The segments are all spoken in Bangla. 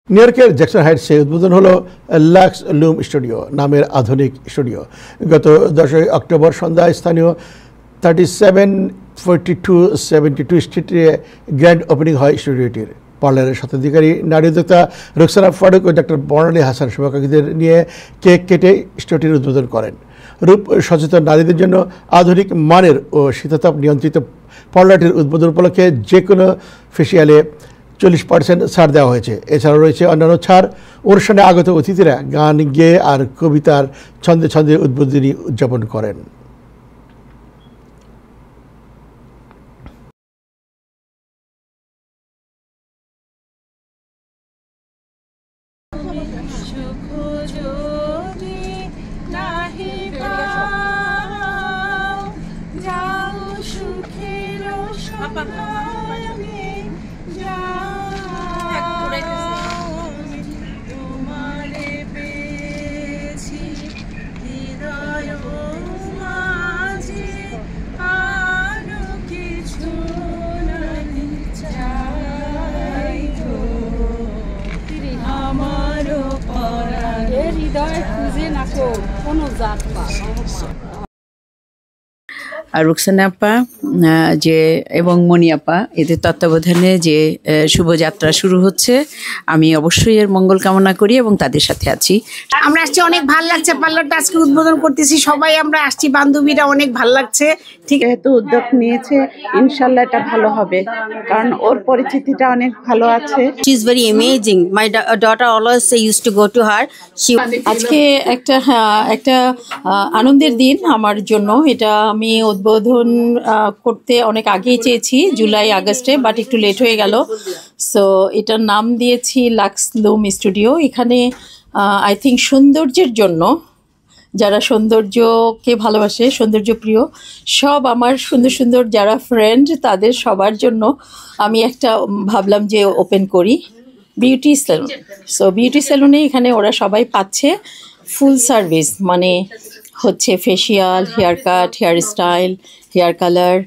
নিউ ইয়র্কের জ্যাকসন হাইটসে উদ্বোধন হলো লাক্স লুম স্টুডিও নামের আধুনিক স্টুডিও। গত 10 অক্টোবর সন্ধ্যায় স্থানীয় 374272 স্ট্রিটে গ্র্যান্ড ওপেনিং হয় স্টুডিওটির। পার্লারের স্বত্বাধিকারী নারী উদ্যোক্তা রুকসানা ফারুক ও ডক্টর বর্ণালী হাসান শুভাকাঙ্ক্ষীদের নিয়ে কেক কেটে স্টুডিওটির উদ্বোধন করেন। রূপ সচেতন নারীদের জন্য আধুনিক মানের ও শীতাতাপ নিয়ন্ত্রিত পার্লারটির উদ্বোধন উপলক্ষে যে কোনো ফেসিয়ালে 40% ছাড় দেওয়া হয়েছে। এছাড়াও রয়েছে অন্যান্য ছাড়। অনুষ্ঠানে আগত অতিথিরা গান গেয়ে আর কবিতার ছন্দে ছন্দে উদ্বোধনী উদযাপন করেন। রুকসানা আপা যে এবং মনি আপা এদের তত্ত্বাবধানে যে শুভযাত্রা শুরু হচ্ছে, আমি অবশ্যই এর মঙ্গল কামনা করি এবং তাদের সাথে আছি। আমরা আসছি, অনেক ভালো লাগছে। পার্লারটা আজকে উদ্বোধন করতেছি, সবাই আমরা আসছি, বান্ধবীরা, অনেক ভালো লাগছে। ঠিক যেহেতু উদ্যোগ নিয়েছে, ইনশাল্লাহ এটা ভালো হবে, কারণ ওর পরিচিতিটা অনেক ভালো আছে। She is very amazing. My daughter always used to go to her. আজকে একটা আনন্দের দিন আমার জন্য। এটা আমি উদ্বোধন করতে অনেক আগেই চেয়েছি, জুলাই আগস্টে, বাট একটু লেট হয়ে গেল। সো এটার নাম দিয়েছি লাক্স লুম স্টুডিও। এখানে আই থিঙ্ক সৌন্দর্যের জন্য, যারা সৌন্দর্যকে ভালোবাসে, সৌন্দর্য প্রিয়, সব আমার সুন্দর সুন্দর যারা ফ্রেন্ড, তাদের সবার জন্য আমি একটা ভাবলাম যে ওপেন করি বিউটি স্যালুন। সো বিউটি স্যালুনে এখানে ওরা সবাই পাচ্ছে ফুল সার্ভিস, মানে হচ্ছে facial, hair cut, hair style, hair colour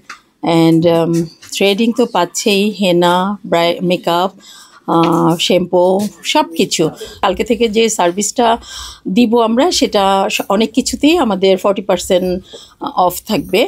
and threading তো পাচ্ছেই, হেনা, মেকআপ, শ্যাম্পু, সব কিছু। কালকে থেকে যে সার্ভিসটা দিব আমরা, সেটা অনেক কিছুতেই আমাদের 40% অফ থাকবে।